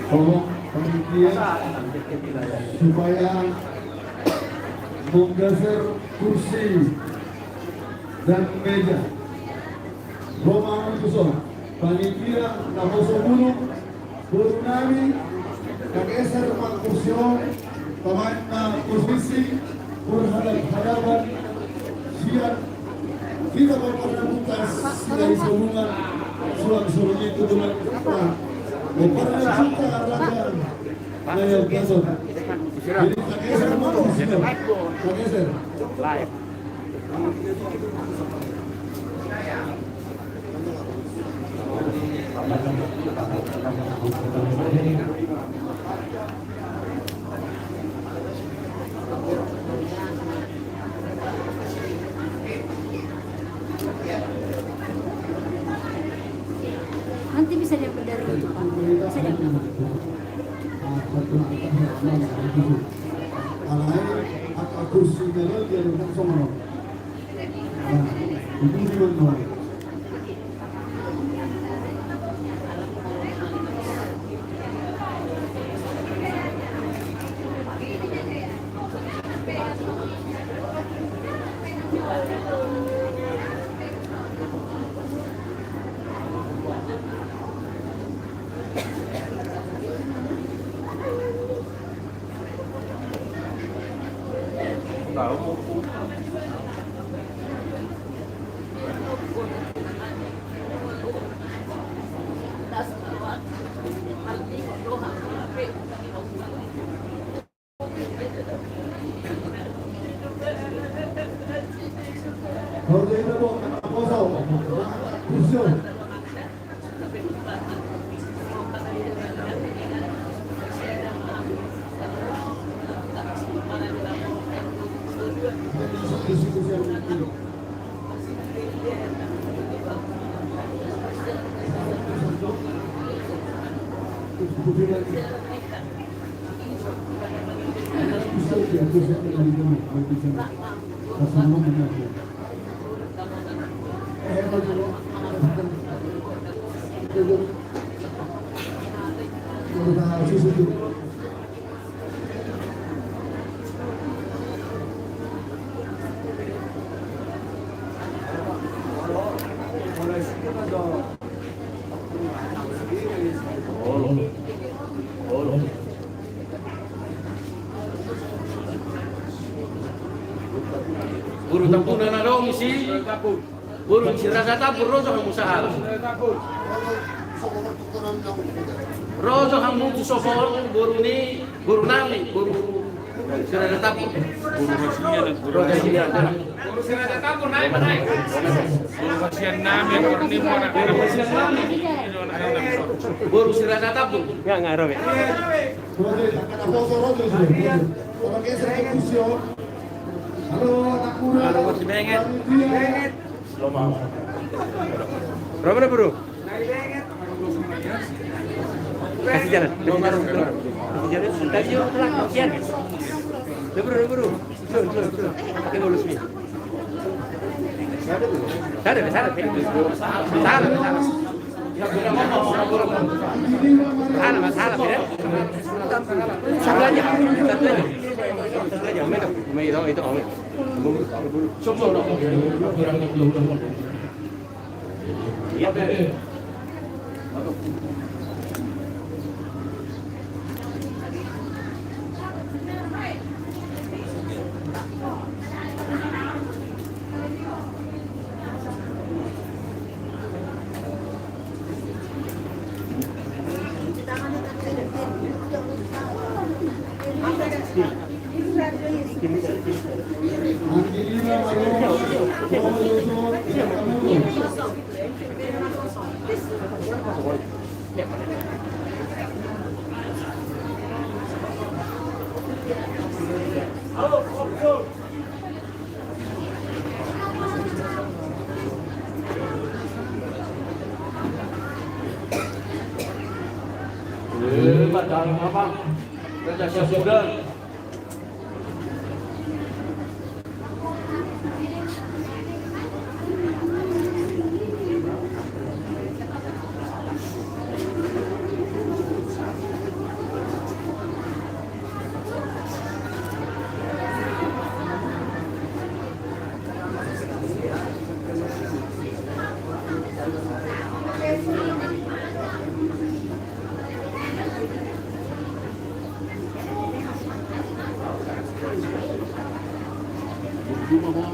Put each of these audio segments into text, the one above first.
tolong panitia supaya menggeser kursi dan meja. Roma Kuson, panitia Kaposo Gunung, Guru Nami, kageser kursi, pemain posisi berhadapan siap kita berpenampuntas dari sebelumnya sulang-sulang itu dengan berpenampuntas kita rakyat layar kasut. Jadi kageser kursi, kageser. Nanti bisa dapat dari itu Pak. Bisa dapat. Kursi melodi yang langsung. Ini juga. Buru tampunan na dong isi. Buru sirasa tapur rojo kamu sahal. Rojo kamu tu sofol buru ni buru nami buru sirasa tapur. Buru Rosinya dan Buru Rojo sini ada. Buru Sirada Tapur naik naik. Buru Rosian Nami Korni Mora. Buru sirasa tapur. Enggak ngaruh ya. Halo, anak muda. Halo, masih benget. Benget. Berapa bro? Kasih jalan. Kasih jalan. Tadi yo telah kasihan. Bro. Pakai bolus ni. Sana. Sana, beda. Satu aja. Itu om. Dalam apa? Kerja sudah.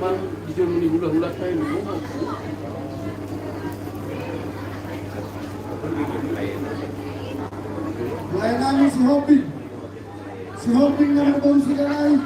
man di jono ni hula-hula kayo mo. Pelayan namin si Hoping. Si Hoping na nagbawa si Kalay.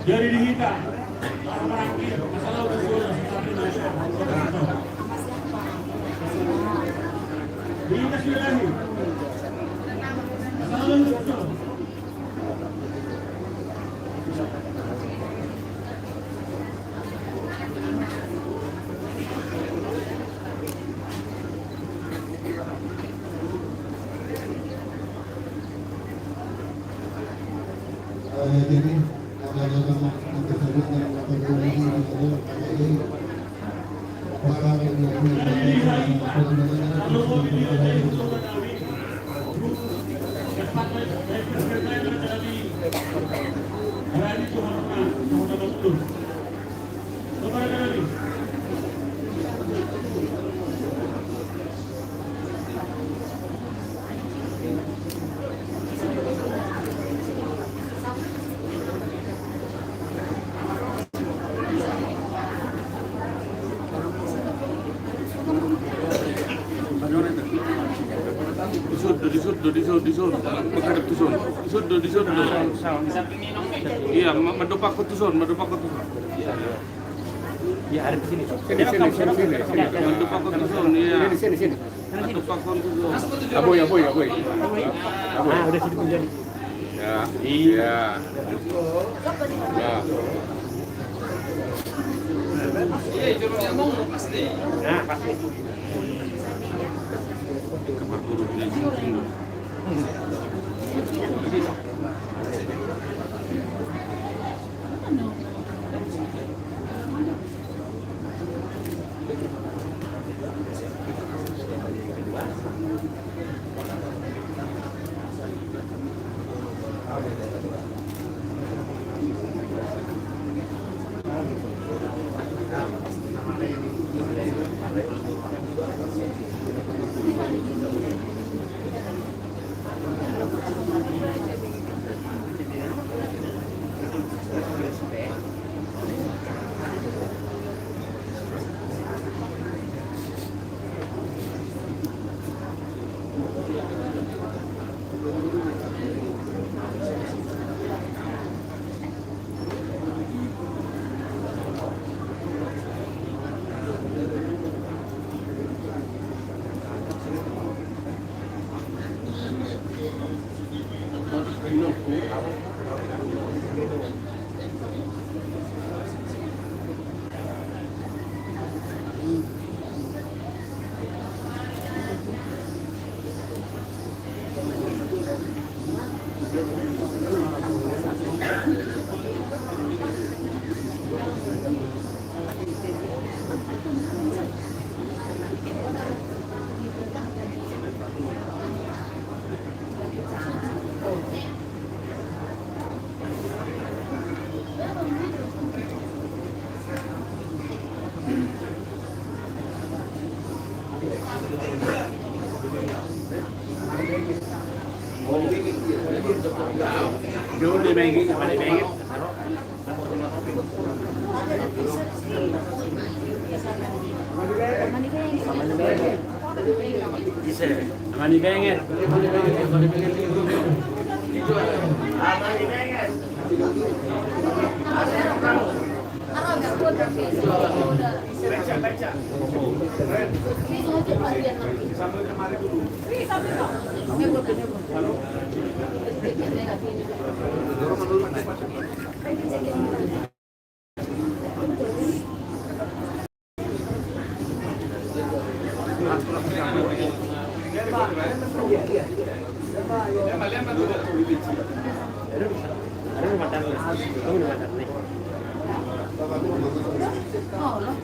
Jari dihita, para merangkir, masalah udah sudah seperti nasional. Dihita sudah lagi. Masalah udah sudah. Jadi yang tersebut yang melakukan ini adalah para Disud, menghadap tusun. Disud. Iya, mendepak ke tusun. Ya, ada di sini. Sini. Mendepak ke tusun, iya. Sini. Mendepak ke tusun. Aboy. Ah, udah sini jadi. Ya, iya. Ya. Nah, pasti. Kamar guru dia juga. Dulu di Bengi, sama di Bengi. Bisa, sama di Bengi. Sama di Bengi. Oh, loh.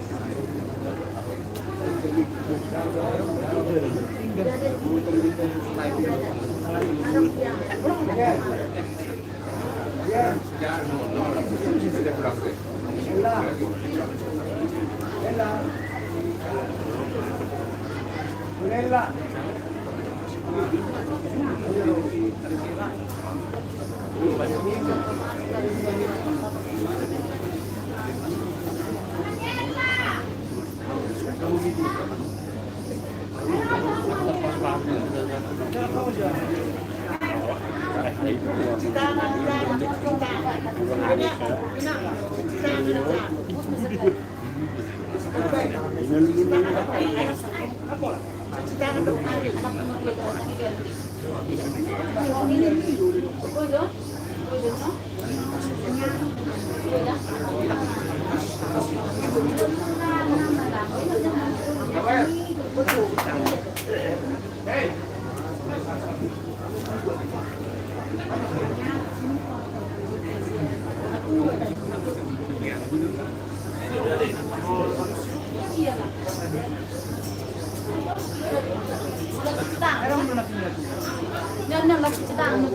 Yan lang lang kita ano.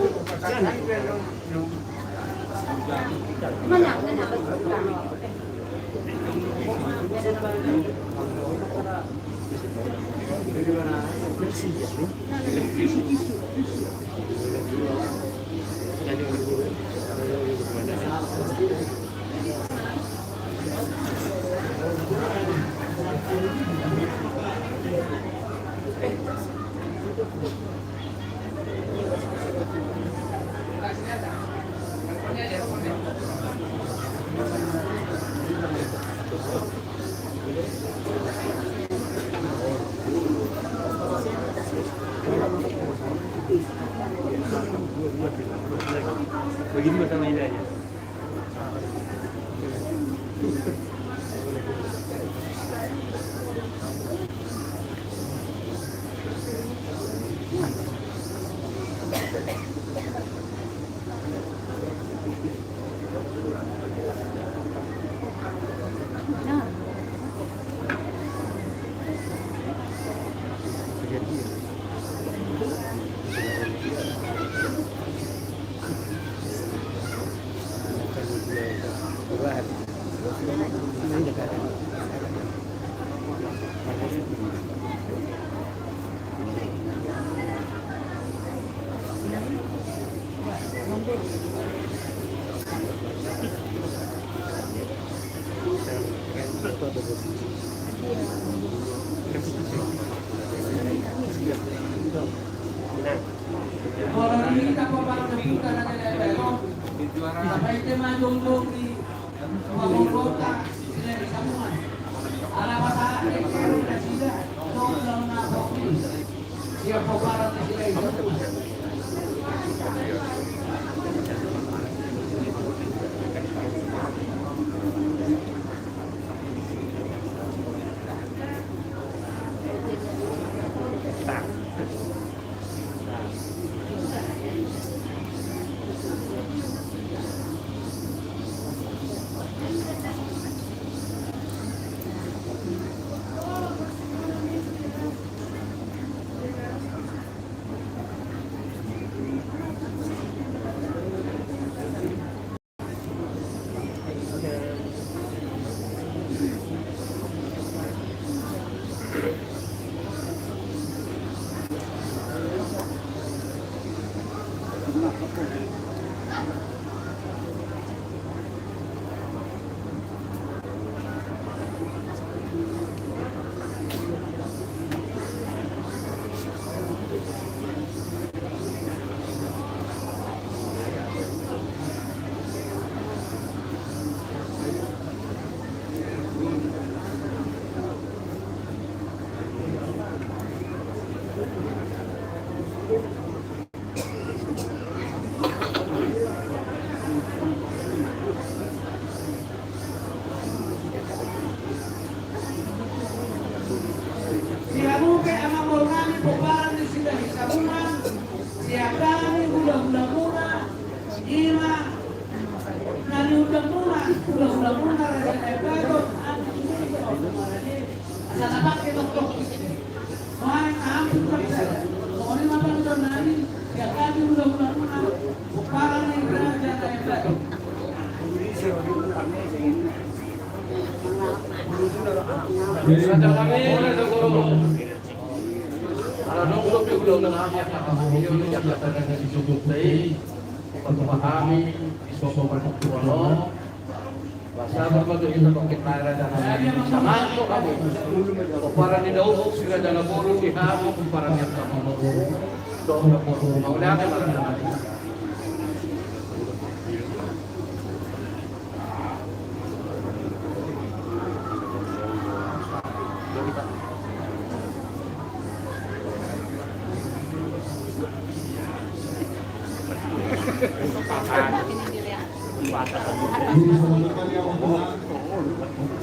Mana na Begini bahasa mainannya. Orang kita pembantu kita nanti sampai tema dulu di kota ini semua. Ala masalah ini sudah tidak tolong nak dia pembantu tidak itu. sukses. Kung ano man ito namin, kaya kami mudah-mudahan mo na para na yung kerajaan na yung lahat. Sadar kami sa guru. Kalau nunggu udah nangis yun yang kata disebut tadi memahami disebut berkualo bahasa berbagai kita kita dan sama itu kamu para di daun sudah dalam burung di hamu para yang kamu mau lihat mana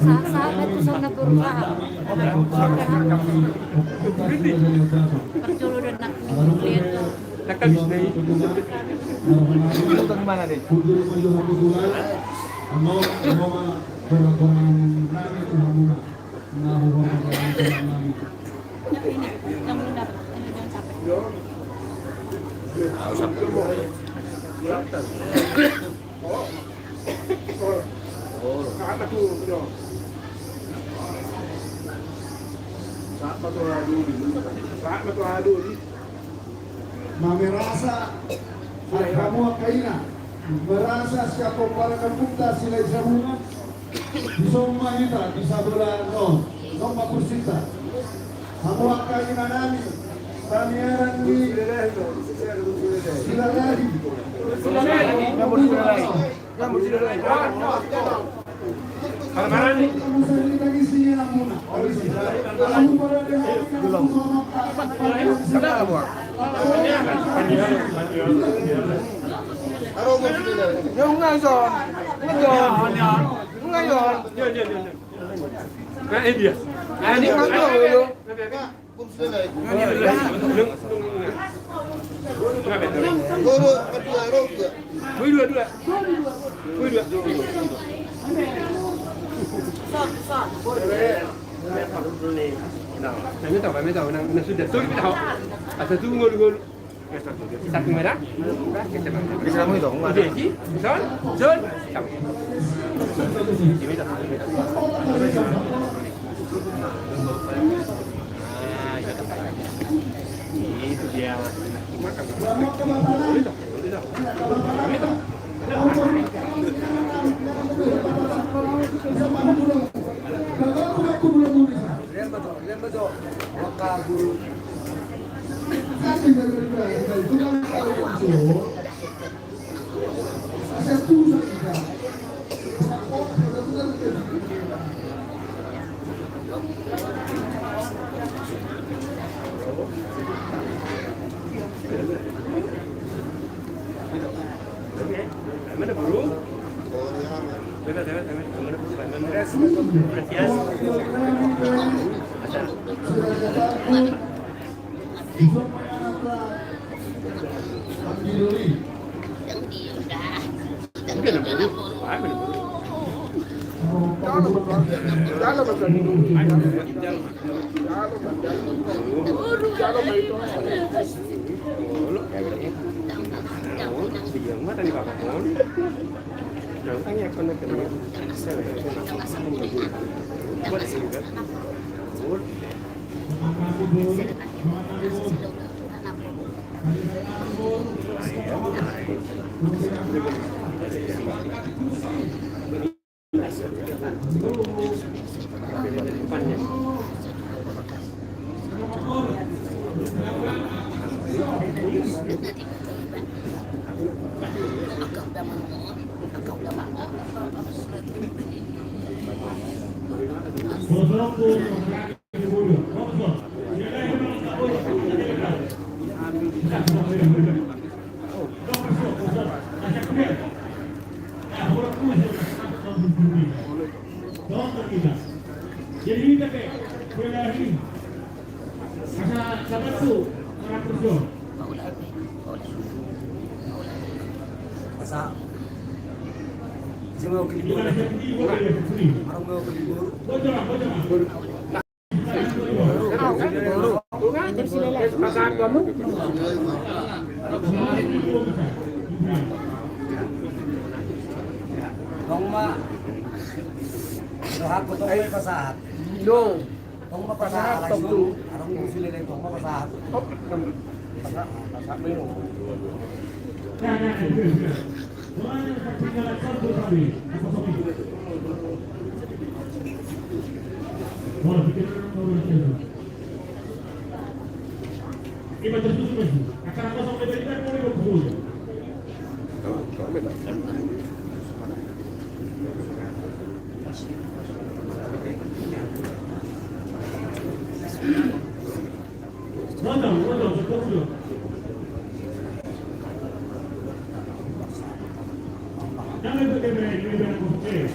Sahabat kusang na berusaha. Perculu dan nak lihat tuh. Yang ini, yang belum dapat, ini jangan sampai. Mamerasa at kamu kaina merasa siapa para kampungta sila isamungan bisoma kita bisa berano non makusita kamu kaina nami paniaran di sila lagi Marah-marah nih. kamu sendiri lagi sini namuna kamu pada belum Yung ngayon, ngayon, Nah, ini dia. Nah, ini Mấy tàu nó sudah tôi biết học. Atau tu ngul. Satu merah. bisa kamu itu nggak? Jadi, Son. Itu dia. Mana burung? Jadi kita berlari. Sahabat tu, orang kerja. Masa Jangan kelibur. Orang mau kelibur. Itu sila lagi. saat kamu. Kung lahat ko tayo pasahat. No. Kung mapasahat Pasahat, siguro, anong gusto nila kung mapasahat? Pasahat mo yun. Wala na pagtinggalan sa kami. Wala bikin orang Iba tertutup akan apa sampai berikan mulai berkumpul. Wadah, berkumpul. Jangan bagaimana berkumpul.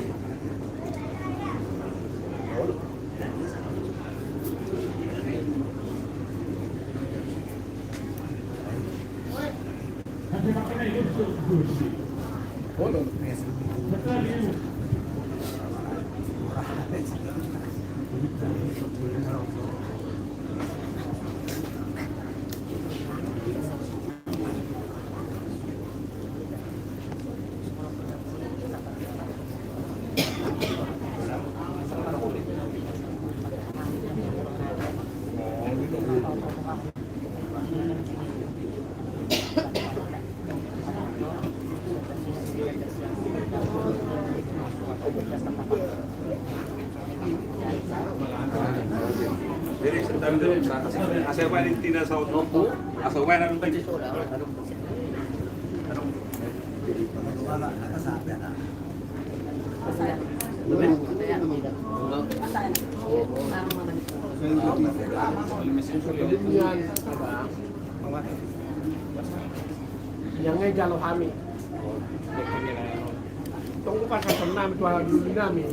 Jadi asal Valentina sa Otopo, asal wala nang tayo. Wala, nakasabi na. Yang ngay jalo kami. Tunggu pas asal namin tuwa dulu namin.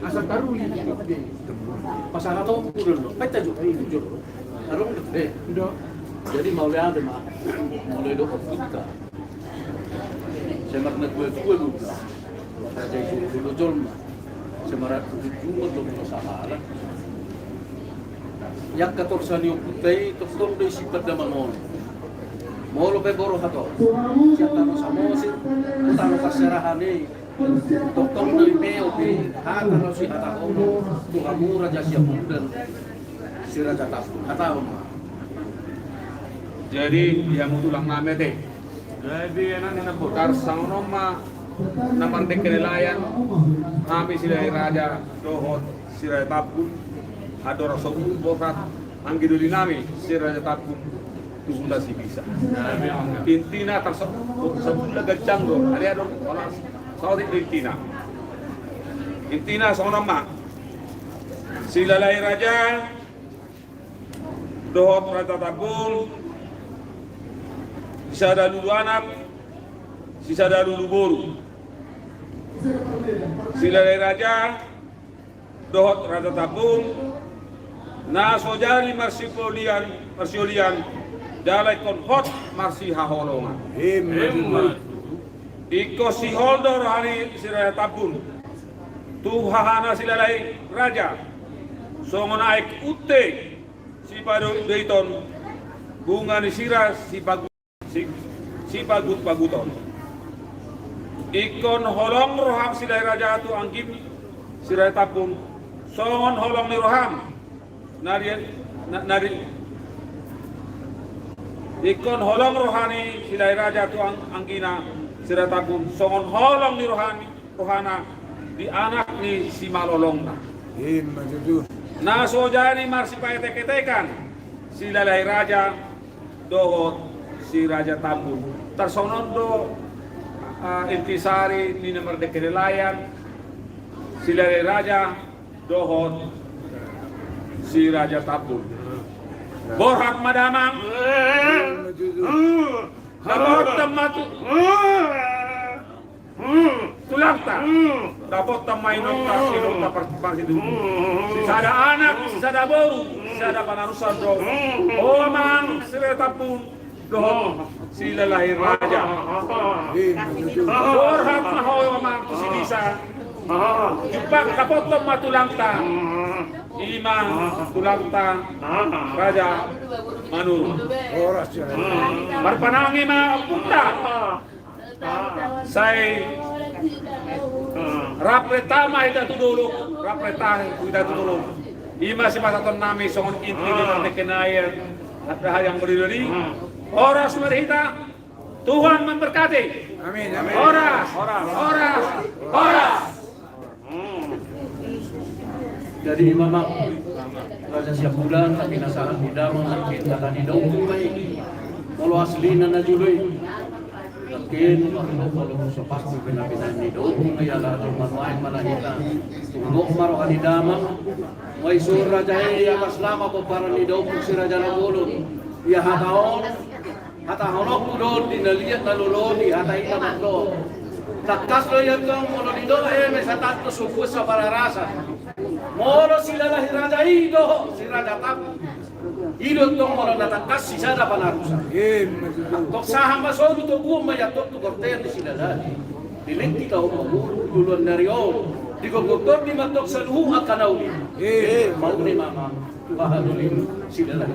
Asal taruli. Pasal atau pukul dulu, baca juga ini jujur. Arung gede. Udah. Jadi mau lihat mah, mulai do kita. Saya nak buat dulu. Saya jadi dulu jol mah. Semarat jumlah dulu sahalah. Yang katorsan yung putay, totoo do isipat na mangon. Molo pe boro hato. Siapa mo sa mosir, utang kaserahan ni. Totoo na ipeo pe, hata na si hata ono, tuhamura ja siya mudan. Si Raja Tapun, hata mo. Jadi yang tulang name teh. Jadi enak ni nabutar sang noma naman dek kenelayan. Kami sila Raja Dohot, si Raja Tapun, adora sobun bokat, anggiduli nami si Raja Tapun. Tunda si bisa. Intina tersebut gacang do. Ada dong orang Saudi intina. Intina seorang mak. Si lalai raja Dohot Raja Tapun. Sisa ada lulu anak, sisa ada lulu boru. Si lalai raja Dohot Raja Tapun. Na sojari marsiolian dalai kon hot marsi haholongan. Iko si holdor hari si Raja Tapun. Tuhahana si lalai raja. Songon aik ute si padu deiton. Bunga ni sira si pagut paguton. Ikon holong roham si lalai raja tu anggim si Raja Tapun. Songon holong ni roham. Nari ikon holong rohani silai raja tu anggina siratapun songon holong ni rohana di anak ni si malolong na. Na sojani marsi paetek-etekan silai raja Dohot si Raja Tapun. Tersonon do intisari ni nomor dekenelayan silai raja Dohot si Raja Tapun. Borhak madamang. Dapat tematu. Tulakta. Dapat temai nokta sinokta pertipang itu. Sisada anak, sisada bau, sisada panarusan do. Oh mang, sila Tapun. Dohot sila lahir raja. Borhak mahoy mang si bisa. Jumpa kapot tematu langta. Ima tulanta Raja Manuru. Marpanangi ma punta. Say rapretama ita tudulog, ita tudulog. Ima si masaton nami songon inti di kenayan at yang berdiri. Oras merhita, Tuhan memberkati. Amin. Oras. Jadi Mama Raja siap bulan tapi nasahan di damang kita tadi dong kalau asli na juloy lakin kalau sepas pinapinan di dong ayala manuain malahita tunggu maro ka di damang may sur raja atas lama ko para ni dong si Raja Nagulon ya hatahonok ko doon dinaliat na luloni hatay naman doon takas lo yan kang mono di doon may sa tatlo suko sa pararasa moro sila lah Raja Ido, si Raja Tapu. Ido tong moro natakas si sada panarusa. Tok saham masodo to guma ya tok to korten sila lah. Dilenti ka umuru duluan dari di gogor di matok sa luhu akanauli. Mau ni mama. Tuhanulim sila lah.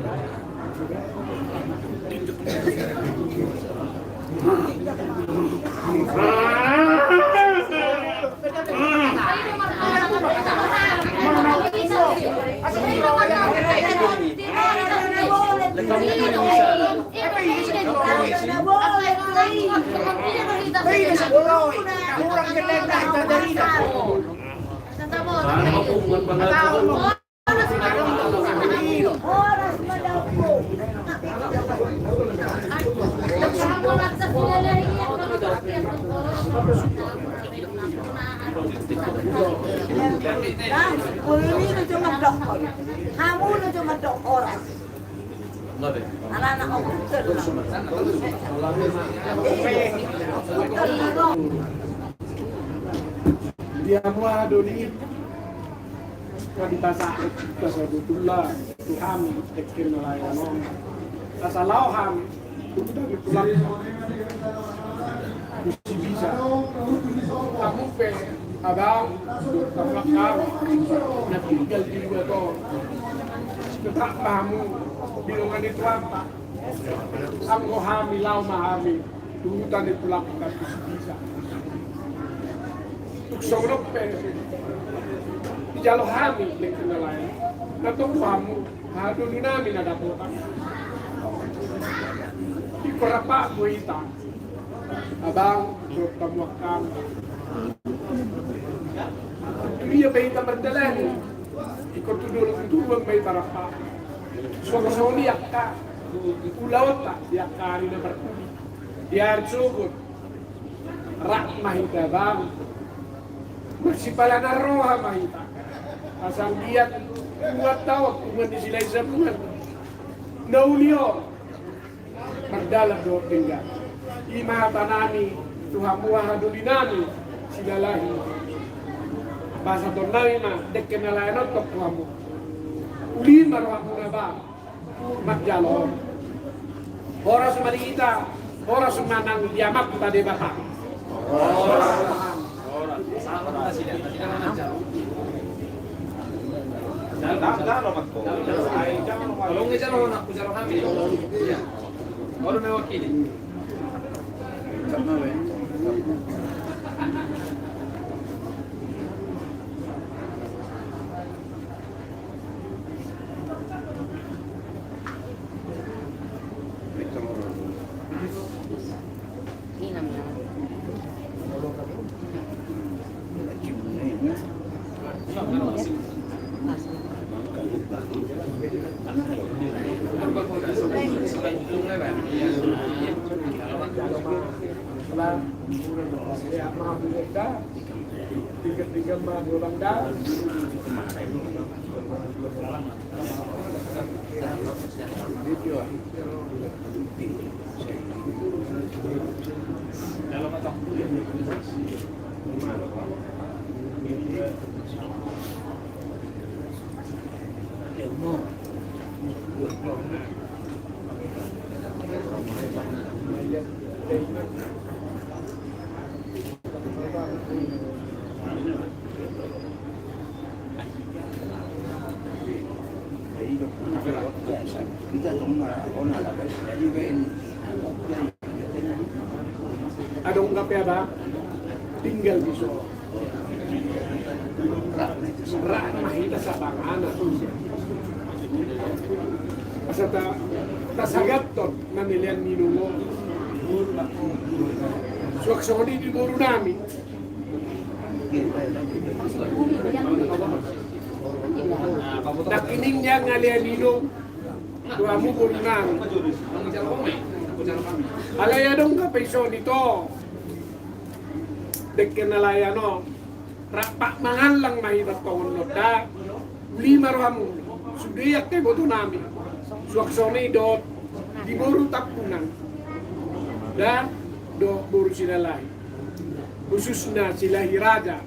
Dia mua doni kadita sa kasabutullah tuhami tekin nalayanon kasalauhan udah dipulak bisa kamu pe abang tamakar natinggal juga to kita kamu bilungan itu apa kamu hami lau mahami tuhutan dipulak bisa Tuksonok pe jalo hami lekin nalayan natong kamu hado ni namin nadapotan ikorapa buita abang tamakar dia baita berdalan ikut tudulong may tarapa soni yakka ulawta yakkari na bertuli diar sugut rak mahita bang magsipala na roha mahita asang diat kuat tawag kung di sila isabungan naulio magdalag do tinggal imata nami tuhamuha hadulinami sila lahi basa tornami na dekke nalayanot tok tuhamu ulin maruha muna ba magjalon oras marita oras manang diamak tadi bapak Kalau ngejar nak pujar kami, ya. Baru mewakili. Tiga magulang dah. Adong kape ba? Tinggal di Solo. Serah mahita sa bangana. Asa ta sagattot na nilian minungo. Suaksoni di guru namin. Nakining niya nga lianino. Dua mo guru namin. Alaya dong ka peso nito. Dekken alaya no. Rapak mangan lang mahibat pawunod da. Lima ram sudiyak te boto namin. Suaksoni dot di buru tapunan. Dan do buru sila lahi. Khususnya sila hiraja.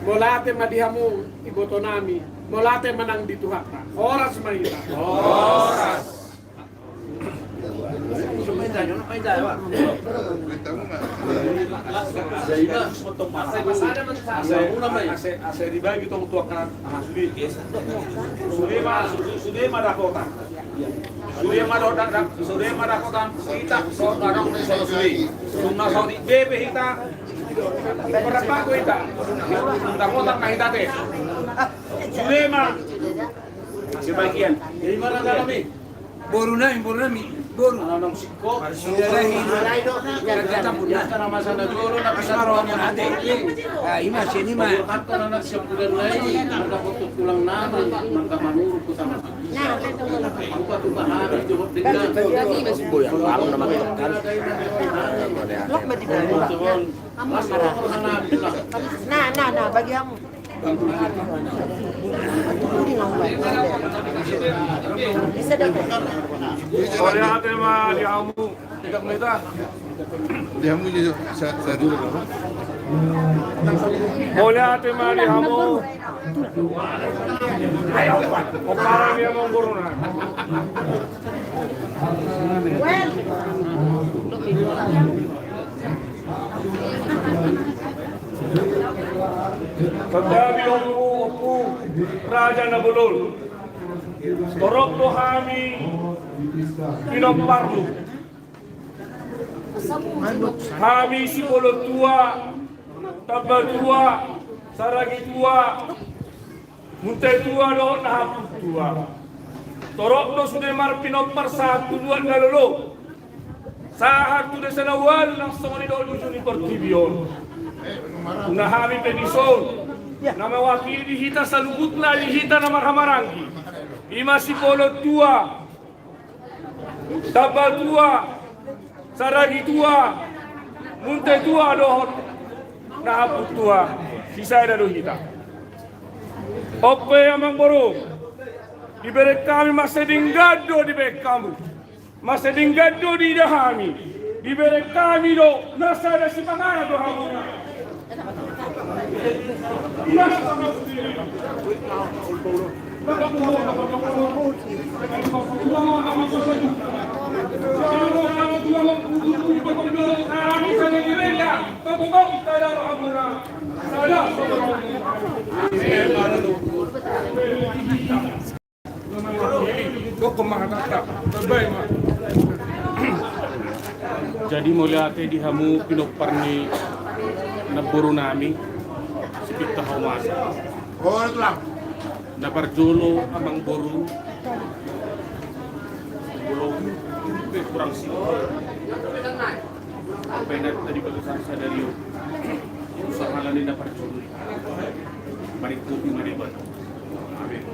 Molate madihamu iboto nami. Molate manang dituhata. Horas mahita. Horas. Ase dibagi tong tuakan Sudema Dakota. Sudema Dakota kita sorang solo suli. Sumna saudi bebe kita. Berapa ko kita? Dakota kahita te. Sudema sebagian. Jadi mana kami? Boru nami. Boru. Anong sikko? Kita punya Karena masa na dulu na Maroon yung ate. Ima, sini ma. Kata na nagsipulan na yun, magkaputut ko lang naman, magkamanuro ko sa mga. Ang patubahan, jubot din na. Parang naman Lock ba di ba? Mas ako hanapin lang. Na, bagi mo. Bisa dapat. Oleh ate ma lihamu. Tidak mereka. Lihamu niyo sa dulo ba? Oleh ate ma lihamu. O parang niya mong guru na. Pagdabi ang upo, Raja Nabulol. Torok to kami pinamparlo. Kami si Polotua, Tabatua, Saragitua, Muntetua doon na Haputua. Torok to Sudemar pinampar sa tuluan na lolo. Sa hatu de sanawal ng Somalidol Luzon Portibion. Nahami pedison na mawakili dihita sa lubut na dihita na marhamarangi. Ima si Polo tua, Tabal tua, Saragi tua, Munte tua dohon, Nahaput tua, sisa ada dohita. Ope amang boro, diberi kami masa dinggado diberi kamu, masa dinggado di dahami, diberi kami do, nasa ada si pangana dohamu. Jadi mulyate dihamu pinokparni naburu nami sipit tahawasa. Oh, ito lang. Naparjolo amang boru. Bulong kurang sih. Apa yang tadi bagusan sadario. Usaha lain naparjolo. Marikupi maribat. Amin.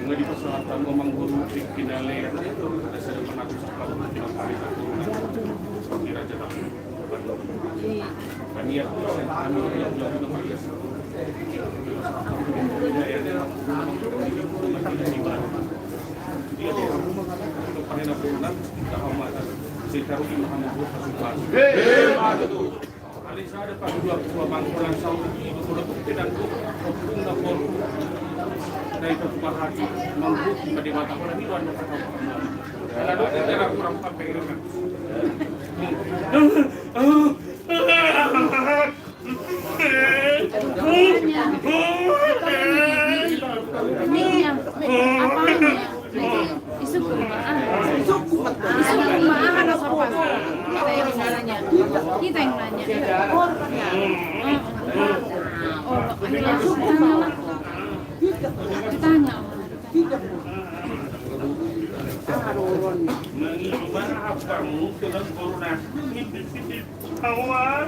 Mga di pasalatan amang boru kinale ada sa panato sa kabupaten ng Palitan. Di Raja Tamu. Kaniya ko sa kami yung Marias. Ini yang apa ini? Isu perumahan. Mahal apa? Kita yang nanya. Kita yang nanya. Oh, akhirnya tanya. Maaf kamu dengan corona. Awas,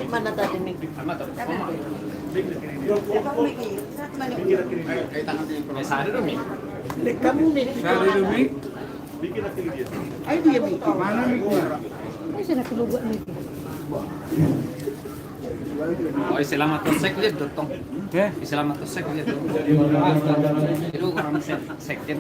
Mana tadi nih? Oh, selamat sekjet dotong. Selamat sekjet. Itu orang sekjet.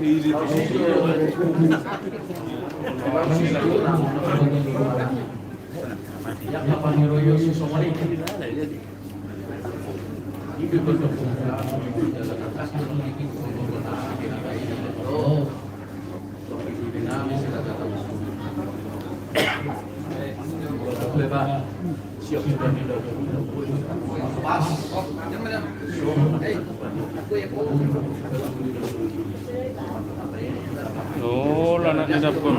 Oh, anaknya dapur.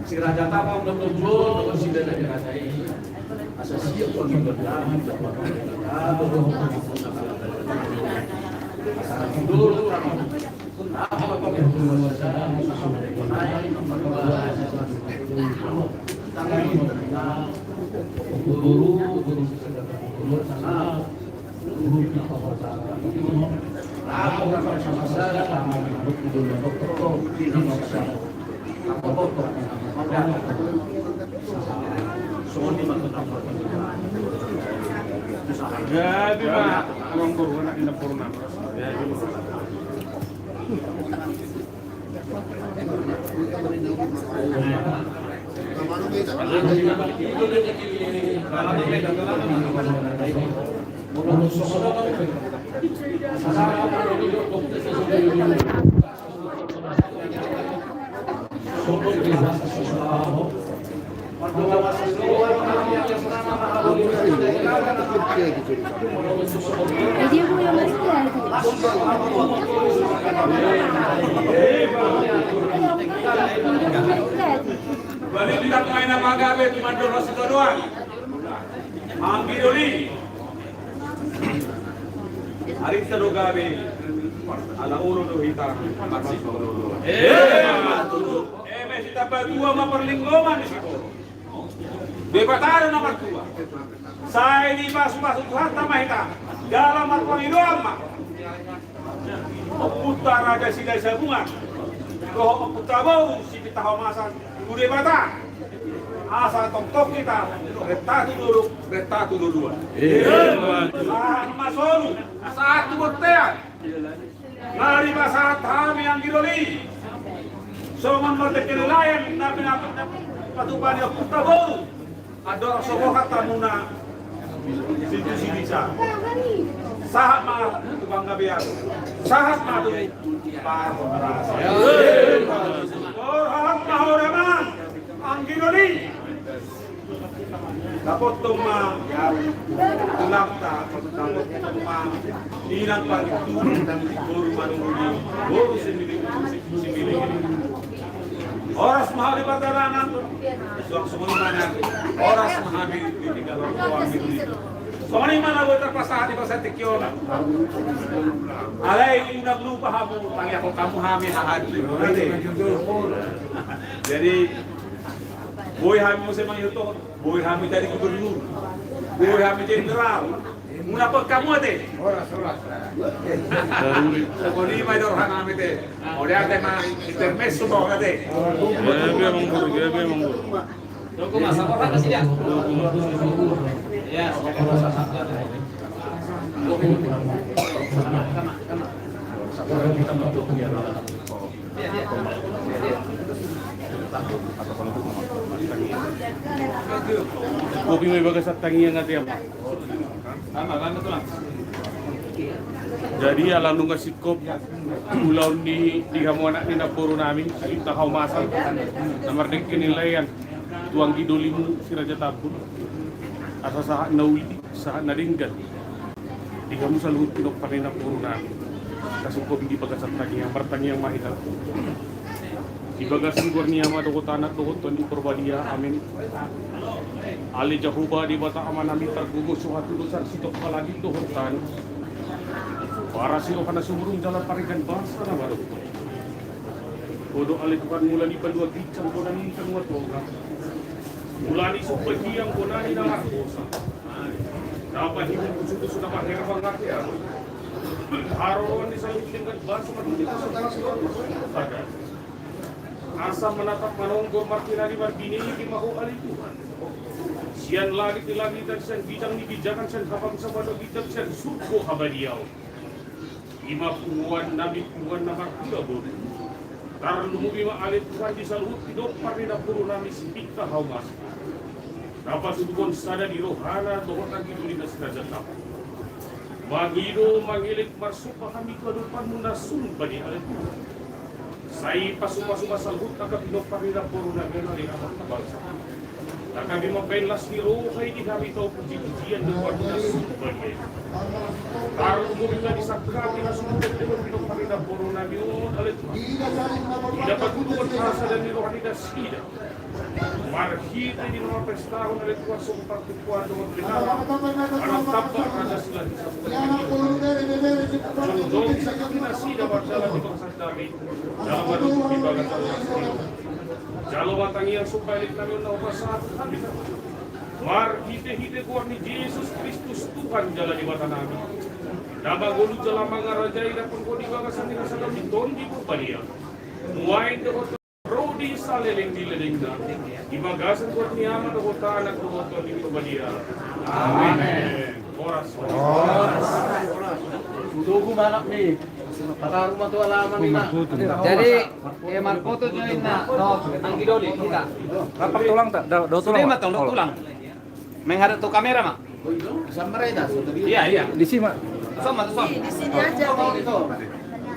Si Raja Tapang udah muncul, si Dada dirajai. Asa siap pun berdalam. Dulu Jadi Pak, orang corona di dapur nama. Dia mau yang masih Balik tidak main nama gawe cuma doros itu doang. Ambil oli. Hari itu gawe ala uru do hitam masih dulu. Masih dapat dua ma perlinggoman di situ. Bebataran nomor 2. Saya ini masuk Tuhan sama kita. Dalam markoni doang mah. Oputa raja sidai sabungan. Roh oputa bau si kita homasan. Udah bata. Asal tok kita. Retatu dulu. Masolu. Saat botean. Mari saat kami yang giroli. Soman merdeka nelayan. Tapi patupan yang oputa bau. Ada semua kata muna. Situ bisa. Sahat mah tukang gabiar. Sahat mah tuh paru merasa. Sahat mah orang anggiroli. Dapat tuh mah tulang tak dapat mah inang pagi turun dan baru manunguni baru sembilan. Oras mahal di perjalanan, suang semuanya. Oras mahal di tinggal orang tua ambil. Soalnya mana boleh terpasahan di pasar Tikyon. Alay, unang lupa kamu, tanya ko kamu hamil hahadli. Jadi, boy hamil mo sa mga yuto, boy hamil dari gubernur, boy hamil jenderal. Muna pag kamu ate. Oras. Kung di may dorhan namin ate. O di ate mga intermeso mo ate. Grabe emang bro, grabe emang bro. Doko mas, apa orang kasih dia? Ya, Kopi may bagas at tangiyan nga tiyan. Tama tuh lang. Jadi alam nung kasikop ulaw ni hamuan ni na puro namin kita kaumasan na mardik kinilayan tuang gidoli mo si Raja Tabun asa sa nauli sa naringgan di kamu sa luhut pinok pa rin na puro namin kasukop hindi bagas at tangiyan martangiyang mahirap ibagasin ko niya madukot anak dukot tuan di Purbadia amin Ali Jahuba di bata aman namin tergugus suhat tulusan sitok palagi duhutan para silo kana sumurung jalan parikan bangsa na baru Bodo alikuan mula ni pandua gicang ko na ni kanwa toga mula ni supagiyang ko na ni na arkosa dapat himong kusuto sudah mahirapang ngati arawan ni sa tingkat bangsa matulita sa kasiro asa menatap manonggo martina di bardini di mahu alikuan sian lagi dan sian bidang ni bijakan sian habang sa bado bidang sian suko habadiyaw 50-an nabi puan na markula bo tarlu mo bima alit puan di salut tidok parina puro nami sipita haumas dapat sudubon sada di rohana dohot lagi duli na sinajatap magido mangilik marsupa kami kedepan muna sumpa di alit sai pasuma-suma salut agak tidok parina puro nami nari amat bangsa kami mapenlas ni rohay di kami tau puji-pujian di luar sumpa di Kalau umumnya disakati na sumudot ko pinong panina puro na yun alit tidak pagkutuan rasa dan nirohanida sida marhita di mga pestahon alit wasong partikuan ng pinala anong tapak rada sila di sundong sa kakinasida marsala di pagsasdami dalam madukot di bagat ang nasilo jalo matangiyang sumpailit namin na upasahan kami Mar hite-hite kuar ni Yesus Kristus Tuhan jalan di mata nabi. Nama gulu jalan mangarajai dan pun kodi bagasan di rasa kami tondi Purbadia. Muain dohot rodi saleleng di ledengna. Di bagasan kuat ni ama dohot anak dohot di Purbadia. Amin. Oras. Sudo ko manak ni. Para rumah tu alaman nila. Jadi, Marco tuh join na, ang gidoli kita. Rapak tulang tak? Sudah matang, tulang. Menghadap tuh kamera mak. Sampai dah. Iya. Di sini mak. Sama. Di sini aja.